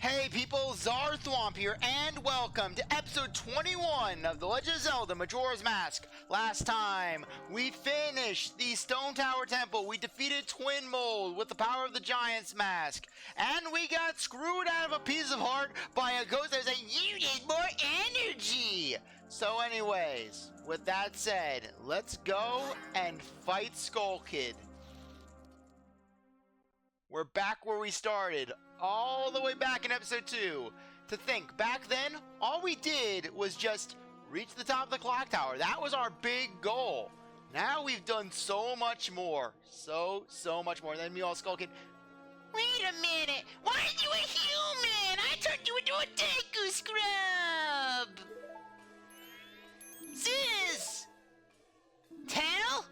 Hey people, CzarThwomp here, and welcome to episode 21 of The Legend of Zelda Majora's Mask. Last time, we finished the Stone Tower Temple, we defeated Twin Mold with the power of the Giant's Mask, and we got screwed out of a piece of heart by a ghost that said, "You need more energy!" So anyways, with that said, let's go and fight Skull Kid. We're back where we started, all the way back in episode 2. To think, back then, all we did was just reach the top of the clock tower. That was our big goal. Now we've done so much more. So much more. Then me all Skull Kid, wait a minute, why are you a human? I turned you into a Deku scrub! Sis! Tail?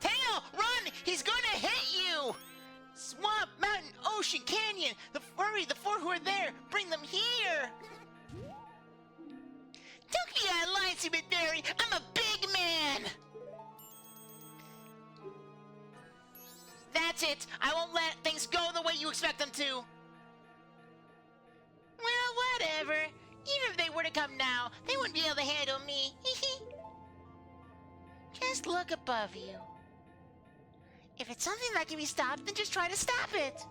Tail, run! He's gonna hit you! Swamp, mountain, ocean, canyon, the four who are there, bring them here! Don't be out of line, Super Fairy! I'm a big man! That's it! I won't let things go the way you expect them to! Well, whatever. Even if they were to come now, they wouldn't be able to handle me. Just look above you. If it's something that can be stopped, then just try to stop it!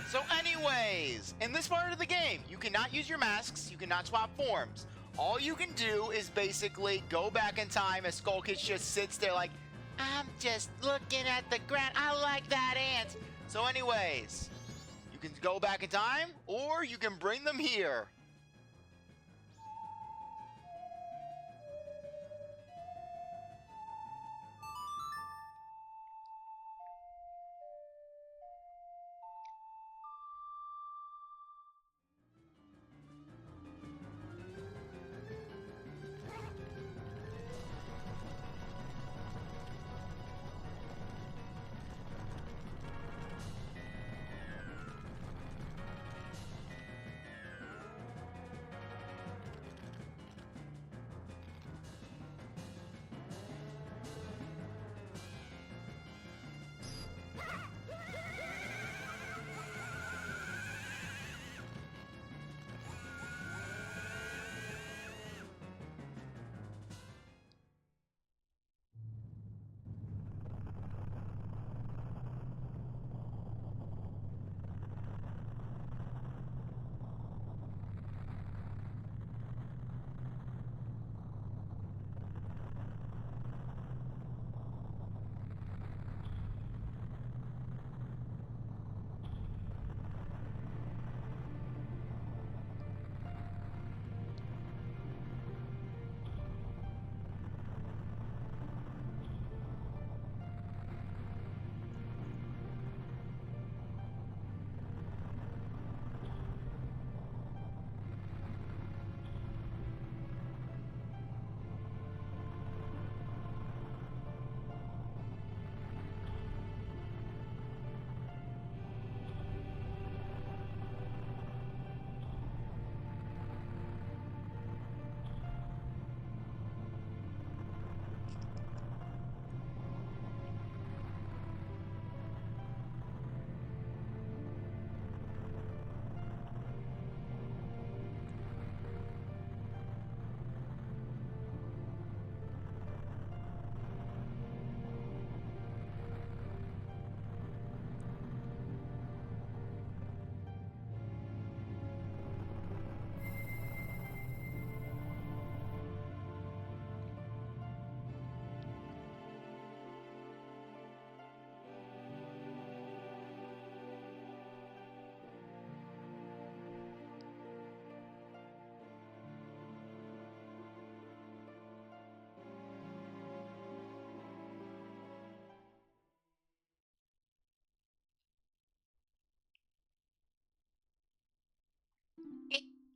So anyways, in this part of the game, you cannot use your masks, you cannot swap forms. All you can do is basically go back in time as Skull Kid just sits there like, I'm just looking at the ground, I like that ant. So anyways, you can go back in time, or you can bring them here.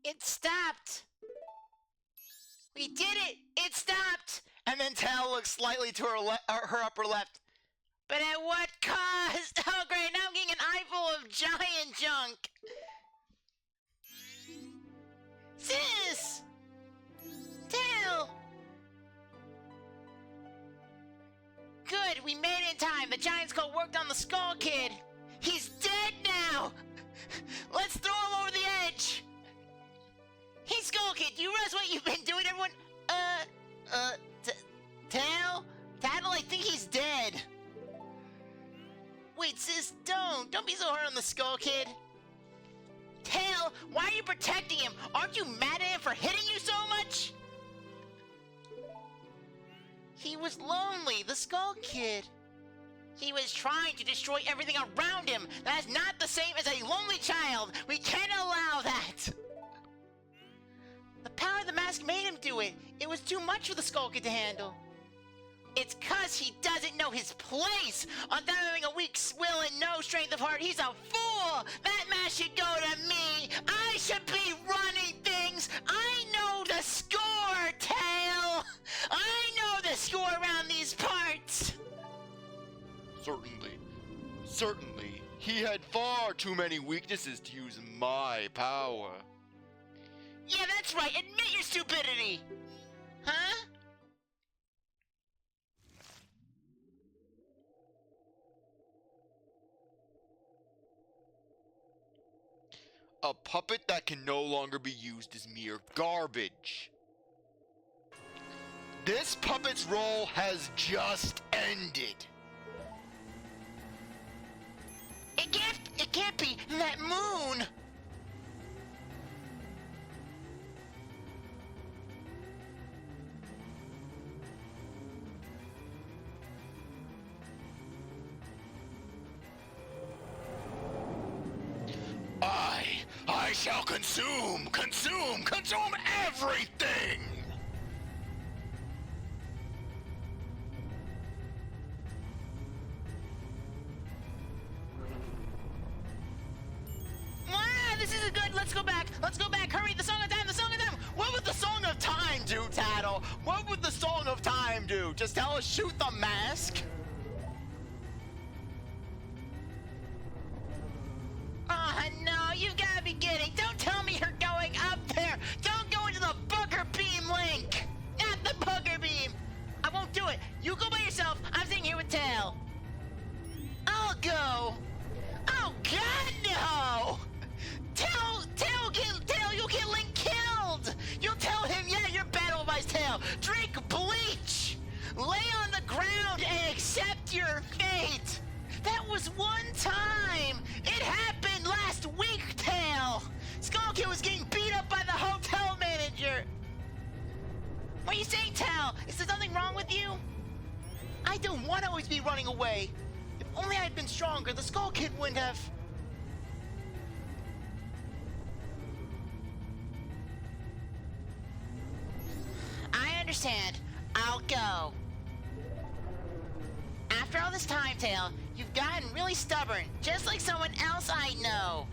It stopped! We did it! It stopped! And then Tail looks slightly to her upper left. But at what cost? Oh great, now I'm getting an eyeful of giant junk! Sis! Tail! good! We made it in time! The giant skull worked on the Skull Kid! He's dead now! Let's throw him over the edge! Hey, Skull Kid, do you realize what you've been doing, everyone? Tail? Tattle, I think he's dead. Wait, sis, don't be so hard on the Skull Kid. Tail, why are you protecting him? Aren't you mad at him for hitting you so much? He was lonely, the Skull Kid. He was trying to destroy everything around him. That's not the same as a lonely child. We can't allow that. The power of the mask made him do it. It was too much for the Skull Kid to handle. It's 'cause he doesn't know his place. On top of having a weak will and no strength of heart, he's a fool. That mask should go to me. I should be running things. I know the score, Tail. I know the score around these parts. Certainly. He had far too many weaknesses to use my power. Yeah, that's right. Admit your stupidity. Huh? A puppet that can no longer be used is mere garbage. This puppet's role has just ended. It can't be that moon. I shall consume everything! Wow, this isn't good. Let's go back. Hurry, the Song of Time. What would the Song of Time do, Tattle? What would the Song of Time do? Just tell us shoot the mask? No, you've got to be kidding. Don't tell me you're going up there. Don't go into the booger beam, Link. Not the booger beam. I won't do it. You go by yourself. I'm sitting here with Tail. I'll go. Oh, God, no. Tail, you'll get Link killed. You'll tell him, yeah, your battle advice, Tail. Drink bleach. Lay on the ground and accept your fate. That was one time! It happened last week, Tail! Skull Kid was getting beat up by the hotel manager! What are you saying, Tail? Is there something wrong with you? I don't want to always be running away! If only I had been stronger, the Skull Kid wouldn't have... I understand. I'll go. After all this time, Tail, you've gotten really stubborn, just like someone else I know.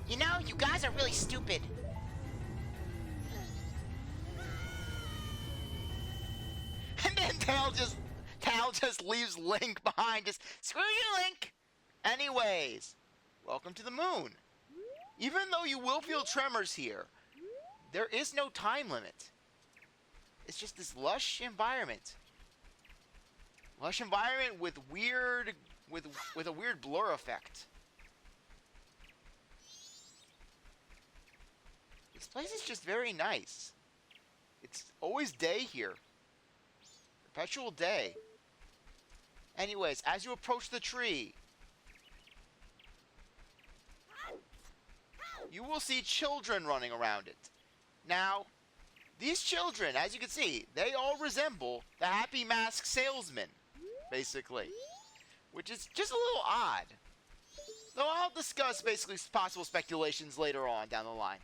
You know, you guys are really stupid. And then Tail just leaves Link behind. Just screw you, Link. Anyways, welcome to the moon. Even though you will feel tremors here, there is no time limit. It's just this lush environment. Lush environment with a weird blur effect. This place is just very nice. It's always day here. Perpetual day. Anyways, as you approach the tree, you will see children running around it. Now, these children, as you can see, they all resemble the Happy Mask salesman. Basically, which is just a little odd. Though I'll discuss basically possible speculations later on down the line.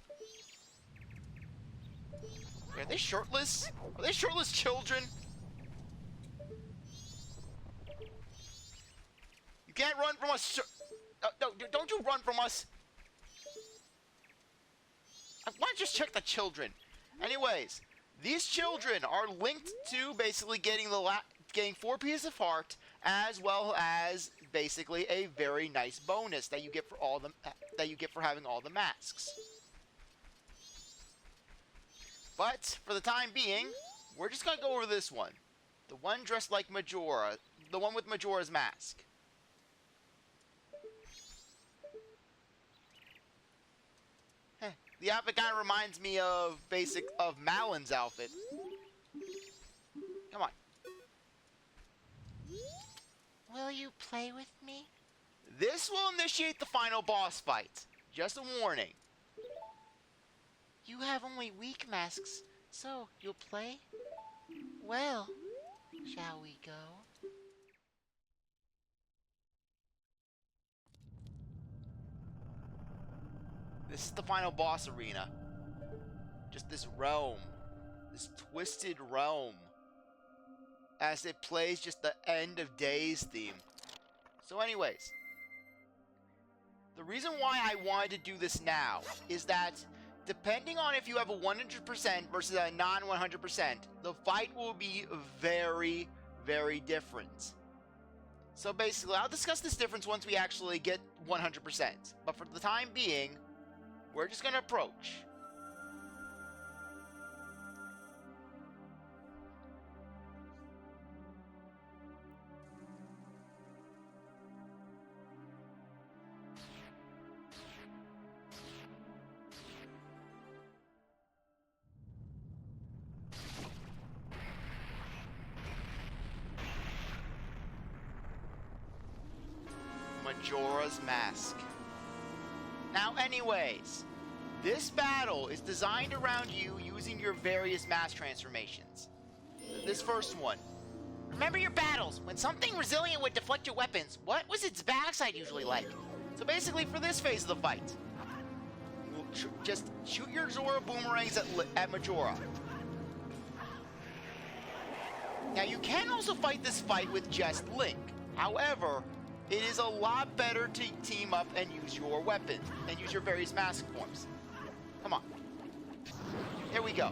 Are they shirtless? Are they shirtless children? You can't run from us. No, don't you run from us. I want to just check the children. Anyways, these children are linked to basically getting 4 pieces of heart, as well as basically a very nice bonus that you get for having all the masks. But for the time being, we're just gonna go over this one, the one dressed like Majora, the one with Majora's Mask. The outfit kind of reminds me of Malin's outfit. Come on. Will you play with me? This will initiate the final boss fight. Just a warning. You have only weak masks, so you'll play? Well, shall we go? This is the final boss arena. Just this realm. This twisted realm. As it plays just the End of Days theme. So anyways. The reason why I wanted to do this now is that depending on if you have a 100% versus a non-100%, the fight will be very, very different. So basically, I'll discuss this difference once we actually get 100%. But for the time being, we're just going to approach. Majora's Mask. Now anyways, this battle is designed around you using your various mask transformations. This first one. Remember your battles. When something resilient would deflect your weapons, what was its backside usually like? So basically for this phase of the fight, just shoot your Zora boomerangs at Majora. Now you can also fight this fight with just Link. However, it is a lot better to team up and use your weapon and use your various mask forms. Come on. There we go.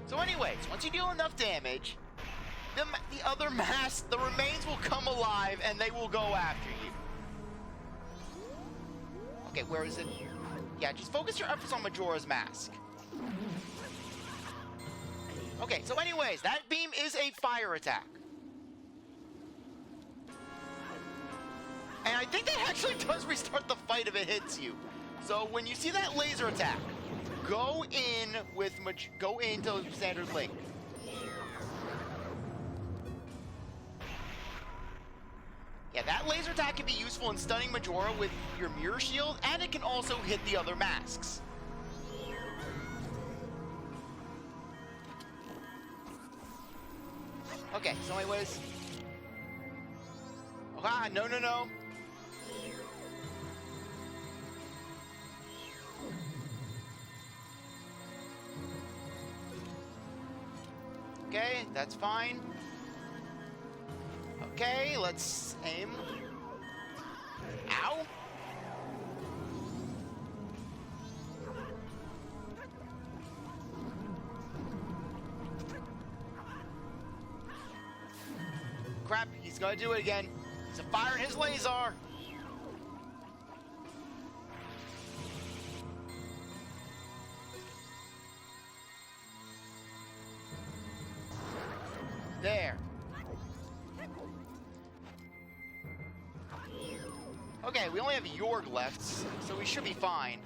So anyways, once you deal enough damage, the other masks, the remains will come alive and they will go after you. Okay, where is it? Yeah, just focus your efforts on Majora's Mask. Okay, so anyways, that beam is a fire attack. And I think that actually does restart the fight if it hits you. So when you see that laser attack, go into standard Link. Yeah, that laser attack can be useful in stunning Majora with your mirror shield, and it can also hit the other masks. Okay, so anyways. Ah, no. Okay, that's fine. Okay, let's aim. Ow! Crap, he's gonna do it again. He's firing his laser. There. Okay, we only have Yorg left, so we should be fine.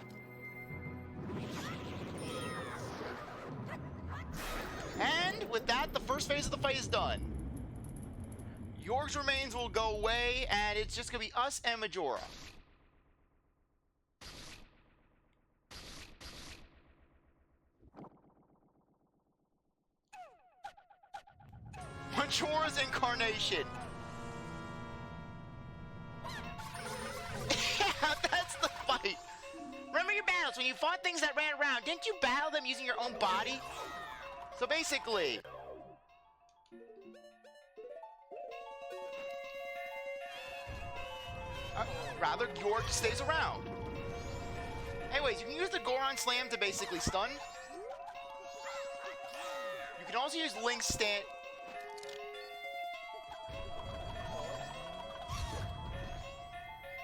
And with that, the first phase of the fight is done. Yorg's remains will go away, and it's just gonna be us and Majora. Majora's incarnation. Yeah, that's the fight. Remember your battles. When you fought things that ran around, didn't you battle them using your own body? So basically, rather, Yorg stays around. Anyways, you can use the Goron Slam to basically stun. You can also use Link's stand.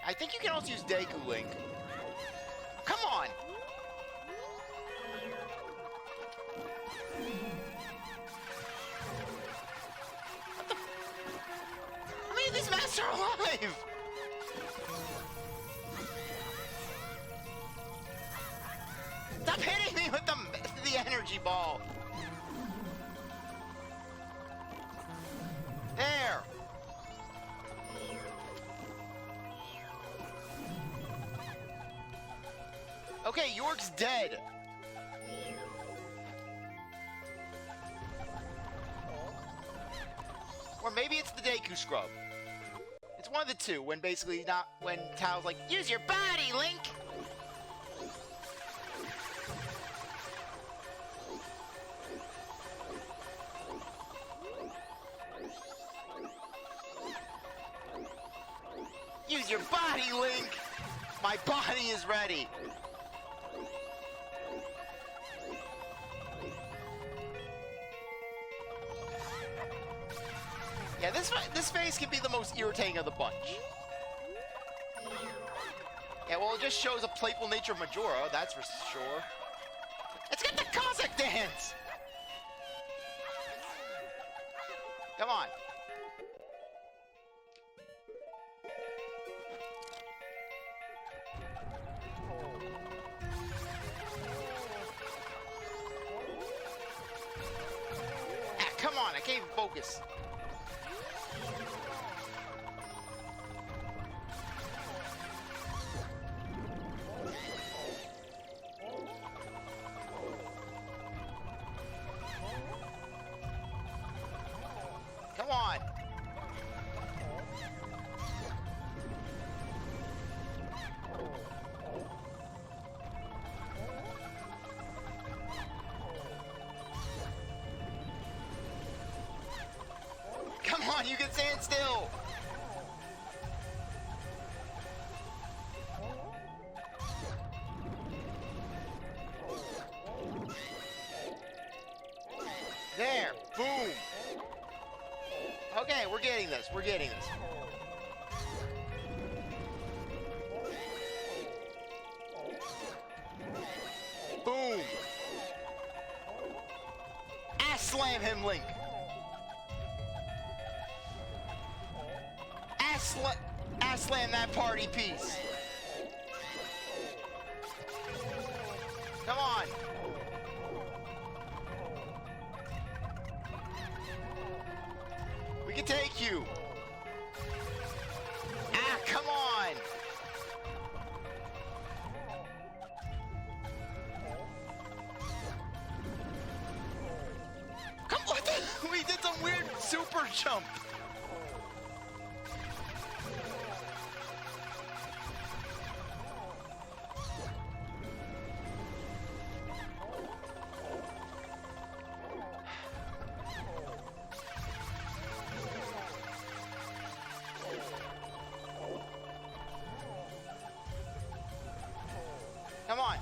I think you can also use Deku Link. Come on! lost her alive! Stop hitting me with the energy ball! There! Okay, York's dead. Or maybe it's the Deku Scrub. It's one of the two, when basically not, when Tao's like, use your body, Link! Use your body, Link! My body is ready! Yeah, this phase can be the most irritating of the bunch. Yeah, well, it just shows a playful nature of Majora, that's for sure. Let's get the Cossack dance! Come on. Ah, come on, I can't even focus. Come on. Come on, you can stand still. There, boom. Okay, we're getting this. We're getting this. Boom. Ass slam him, Link. Ass slam that party piece. Come on. We can take you. Ah, come on. Come on. We did some weird super jump. Come on.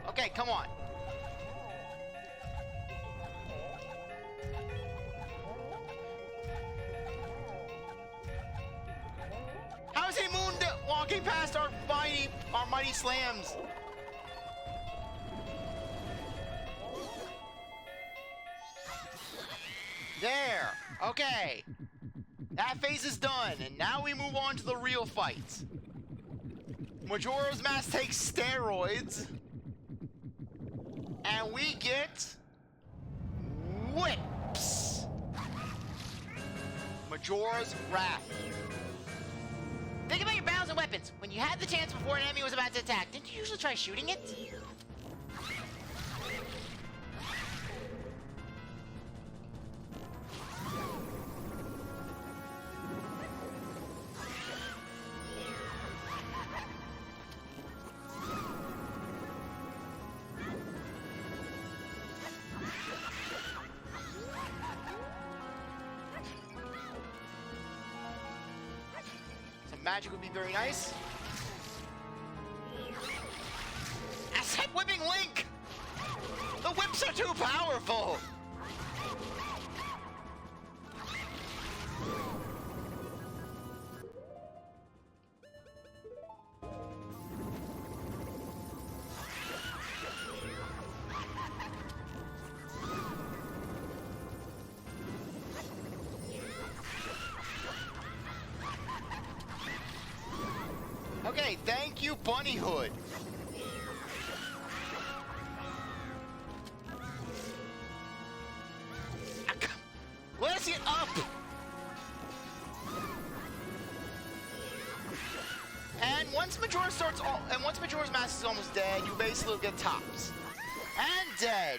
Okay, come on. How is he walking past our mighty slams? There. Okay. That phase is done, and now we move on to the real fight. Majora's Mask takes steroids, and we get whips. Majora's Wrath. Think about your bounds and weapons. When you had the chance before an enemy was about to attack, didn't you usually try shooting it? Magic would be very nice. Asset whipping Link! The whips are too powerful! Fuck you, Bunny Hood. Let's get up. And once Majora's Mask is almost dead, you basically get tops. And dead.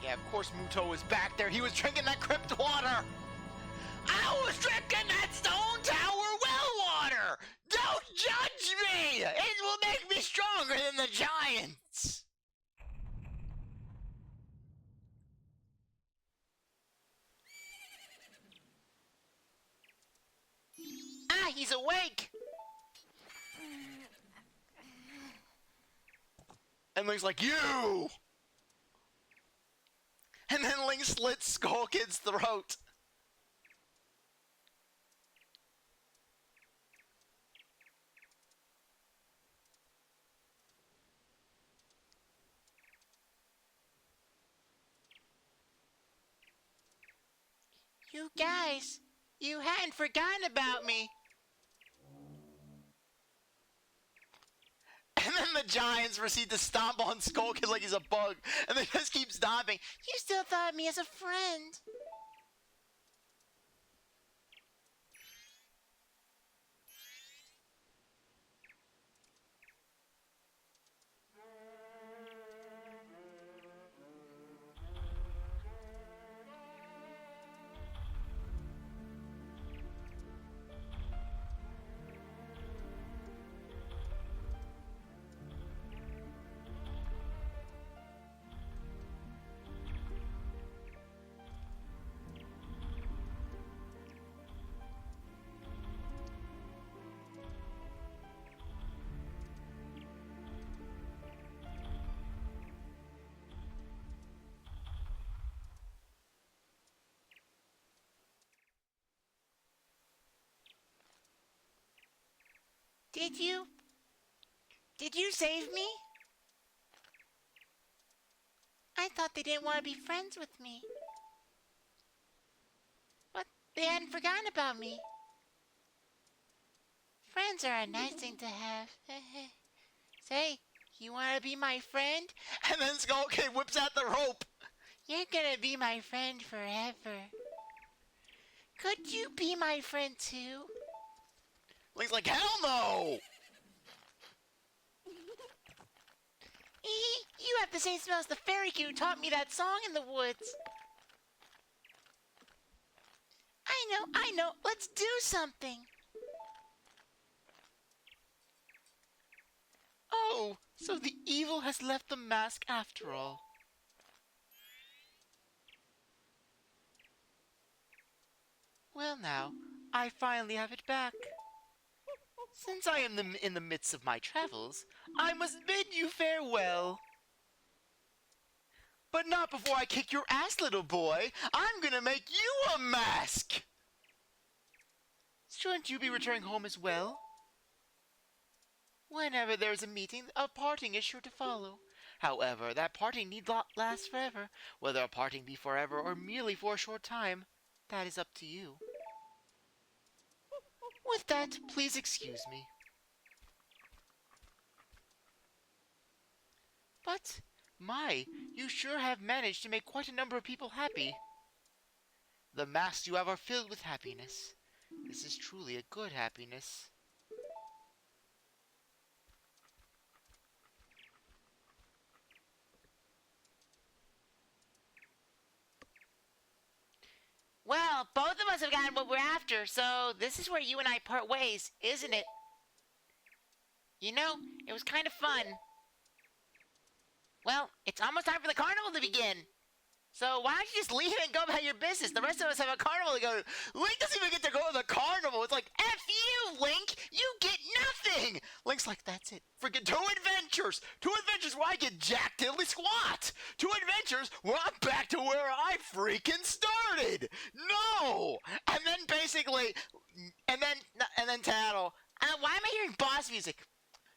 Yeah, of course Muto was back there. He was drinking that crypt water. I was drinking that Stone Tower well water. Don't judge me. It will make me stronger than the giants. Ah, he's awake. And Link's like, you! And then Link slits Skull Kid's throat. You guys, you hadn't forgotten about me. And then the giants proceed to stomp on Skull Kid like he's a bug, and they just keep stomping. You still thought of me as a friend. Did you save me? I thought they didn't want to be friends with me. But they hadn't forgotten about me. Friends are a nice thing to have. Say, you want to be my friend? And then Skull Kid whips out the rope. You're gonna be my friend forever. Could you be my friend too? Link's like, hell no! You have the same smell as the fairy kid who taught me that song in the woods. I know. Let's do something. Oh, so the evil has left the mask after all. Well now, I finally have it back. Since I am in the midst of my travels, I must bid you farewell. But not before I kick your ass, little boy. I'm gonna make you a mask! Shouldn't you be returning home as well? Whenever there's a meeting, a parting is sure to follow. However, that parting need not last forever. Whether a parting be forever or merely for a short time, that is up to you. With that, please excuse me. But, my, you sure have managed to make quite a number of people happy. The masks you have are filled with happiness. This is truly a good happiness. Well, both of us have gotten what we're after, so this is where you and I part ways, isn't it? You know, it was kind of fun. Well, it's almost time for the carnival to begin. So why don't you just leave and go about your business? The rest of us have a carnival to go to. Link doesn't even get to go to the carnival. It's like, F you, Link! You get nothing! Link's like, that's it. Freaking 2 adventures! 2 adventures where I get jack diddly squat! 2 adventures where I'm back to where I freaking started! No! And then basically, and then Tattle, why am I hearing boss music?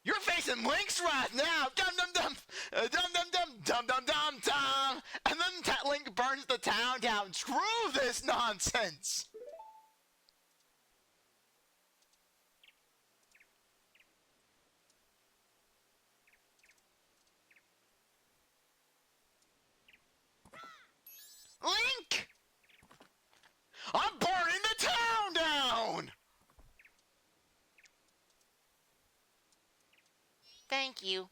You're facing Link's wrath now! Dum dum dum! Dum dum dum! Dum dum dum dum! And then Link burns the town down! Screw this nonsense! Link! I'm burning the town down! Thank you.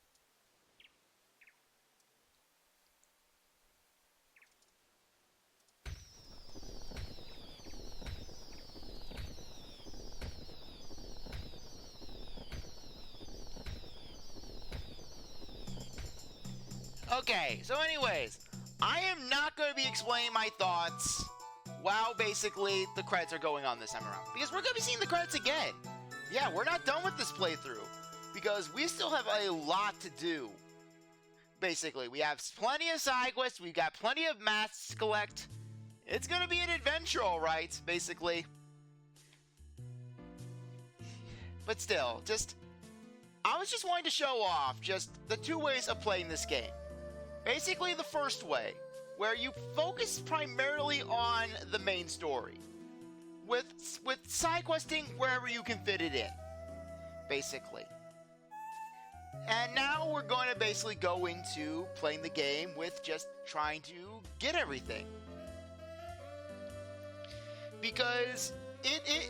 Okay, so anyways, I am not going to be explaining my thoughts while basically the credits are going on this time around. Because we're going to be seeing the credits again. Yeah, we're not done with this playthrough. Because we still have a lot to do. Basically, we have plenty of side quests, we've got plenty of masks to collect. It's gonna be an adventure, alright, basically. But still, I was just wanting to show off just the 2 ways of playing this game. Basically, the first way, where you focus primarily on the main story. With side questing wherever you can fit it in. Basically. And now we're going to basically go into playing the game with just trying to get everything. Because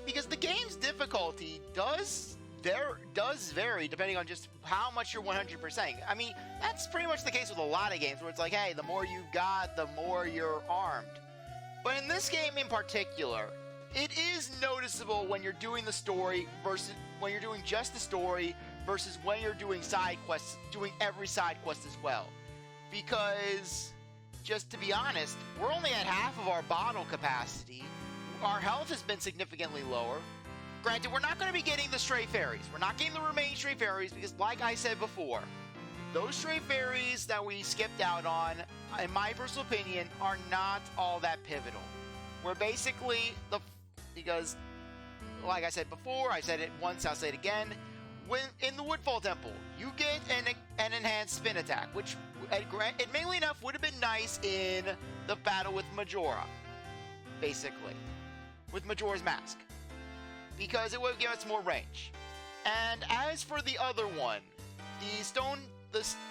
because the game's difficulty does vary depending on just how much you're 100%ing. I mean, that's pretty much the case with a lot of games where it's like, hey, the more you've got, the more you're armed. But in this game in particular, it is noticeable when you're doing the story versus when you're doing just the story versus when you're doing side quests, doing every side quest as well. Because, just to be honest, we're only at half of our bottle capacity. Our health has been significantly lower. Granted, we're not going to be getting the stray fairies. We're not getting the remaining stray fairies because, like I said before, those stray fairies that we skipped out on, in my personal opinion, are not all that pivotal. We're basically, because, like I said before, I said it once, I'll say it again, when in the Woodfall Temple, you get an enhanced spin attack, which, admittedly enough, would have been nice in the battle with Majora, basically, with Majora's Mask, because it would give us more range. And as for the other one,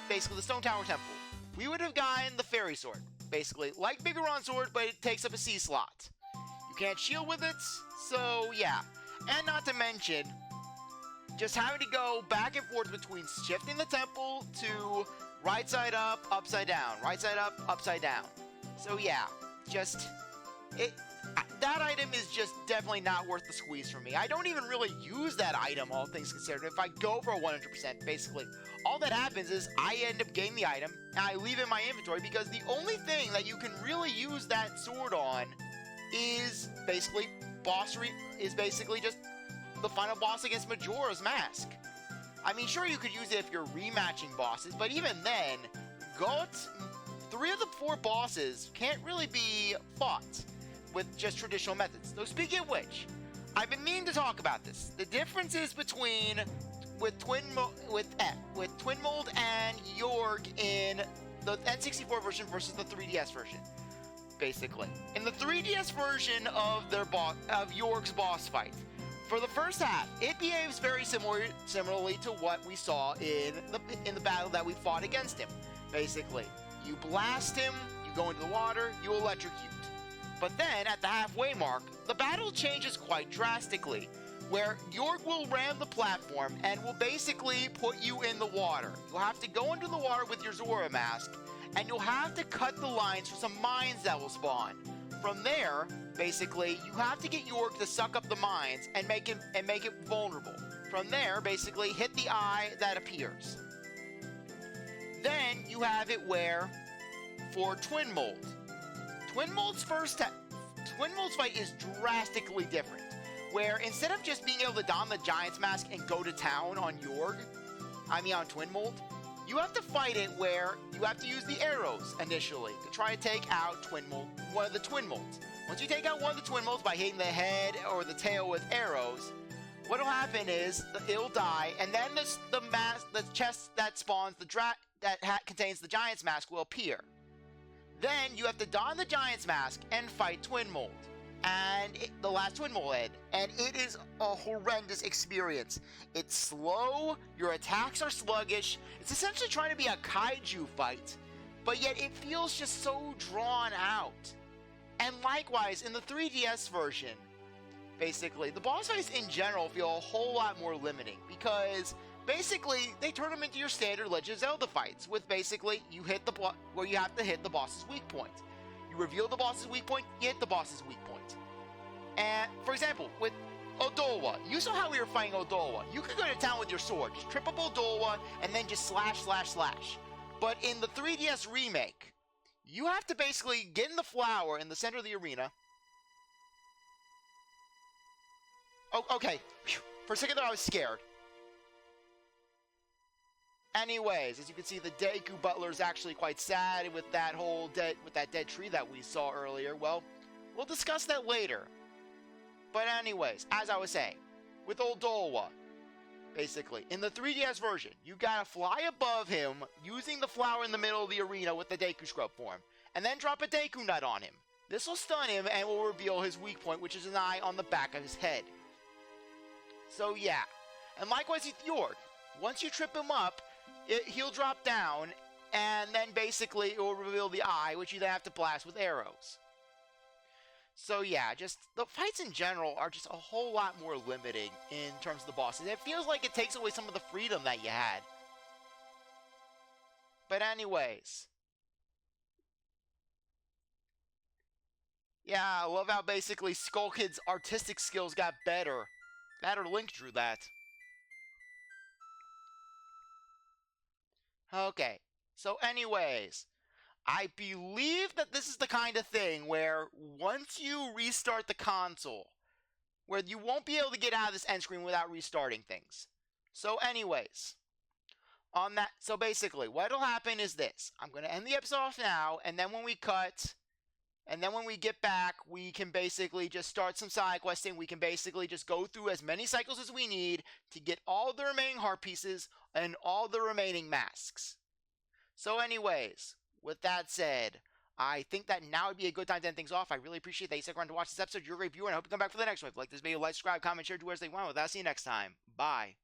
basically the Stone Tower Temple, we would have gotten the Fairy Sword, basically, like Bigoron Sword, but it takes up a C slot. You can't shield with it, so yeah. And not to mention, just having to go back and forth between shifting the temple to right side up, upside down, right side up, upside down. So yeah, that item is just definitely not worth the squeeze for me. I don't even really use that item, all things considered. If I go for a 100%, basically, all that happens is I end up getting the item, and I leave it in my inventory because the only thing that you can really use that sword on is basically just the final boss against Majora's Mask. I mean, sure, you could use it if you're rematching bosses, but even then, 3 of the 4 bosses can't really be fought with just traditional methods. So speaking of which, I've been meaning to talk about this. The differences between with Twin Mold and York in the N64 version versus the 3DS version. Basically, in the 3DS version of York's boss fight, for the first half, it behaves very similarly to what we saw in the battle that we fought against him. Basically, you blast him, you go into the water, you electrocute. But then, at the halfway mark, the battle changes quite drastically, where York will ram the platform and will basically put you in the water. You'll have to go into the water with your Zora mask, and you'll have to cut the lines for some mines that will spawn. From there, basically, you have to get York to suck up the mines and make it vulnerable. From there, basically, hit the eye that appears. Then you have it where, for Twin Mold, Twin Mold's fight is drastically different. Where instead of just being able to don the Giant's Mask and go to town on on Twin Mold, you have to fight it where you have to use the arrows initially to try to take out one of the Twin Molds. Once you take out one of the Twin Molds by hitting the head or the tail with arrows, what'll happen is it'll die, and then the chest that spawns contains the Giant's Mask will appear. Then you have to don the Giant's Mask and fight Twin Mold. And the last Twin Mold head, and it is a horrendous experience. It's slow, your attacks are sluggish, it's essentially trying to be a kaiju fight, but yet it feels just so drawn out. And likewise, in the 3DS version, basically, the boss fights in general feel a whole lot more limiting, because basically, they turn them into your standard Legend of Zelda fights, with basically, where you have to hit the boss's weak point. You reveal the boss's weak point, you hit the boss's weak point. And, for example, with Odolwa, you saw how we were fighting Odolwa. You could go to town with your sword, just trip up Odolwa, and then just slash, slash, slash. But in the 3DS remake, you have to basically get in the flower in the center of the arena. Oh, okay. Whew. For a second there, I was scared. Anyways, as you can see, the Deku Butler is actually quite sad with that dead tree that we saw earlier. Well, we'll discuss that later. But anyways, as I was saying, with Odolwa, basically, in the 3DS version, you gotta fly above him using the flower in the middle of the arena with the Deku Scrub form, and then drop a Deku Nut on him. This will stun him and will reveal his weak point, which is an eye on the back of his head. So yeah, and likewise with York, once you trip him up, he'll drop down, and then basically it will reveal the eye, which you then have to blast with arrows. So yeah, just the fights in general are just a whole lot more limiting in terms of the bosses. It feels like it takes away some of the freedom that you had. But anyways. Yeah, I love how basically Skull Kid's artistic skills got better. That or Link drew that. Okay, so anyways, I believe that this is the kind of thing where once you restart the console, where you won't be able to get out of this end screen without restarting things. So anyways, so basically, what'll happen is this. I'm going to end the episode off now, and then when we get back, we can basically just start some side questing. We can basically just go through as many cycles as we need to get all the remaining heart pieces and all the remaining masks. So anyways, with that said, I think that now would be a good time to end things off. I really appreciate that you stuck around to watch this episode. You're a great viewer, and I hope you come back for the next one. If you like this video, like, subscribe, comment, share, do whatever you want. With that, see you next time. Bye.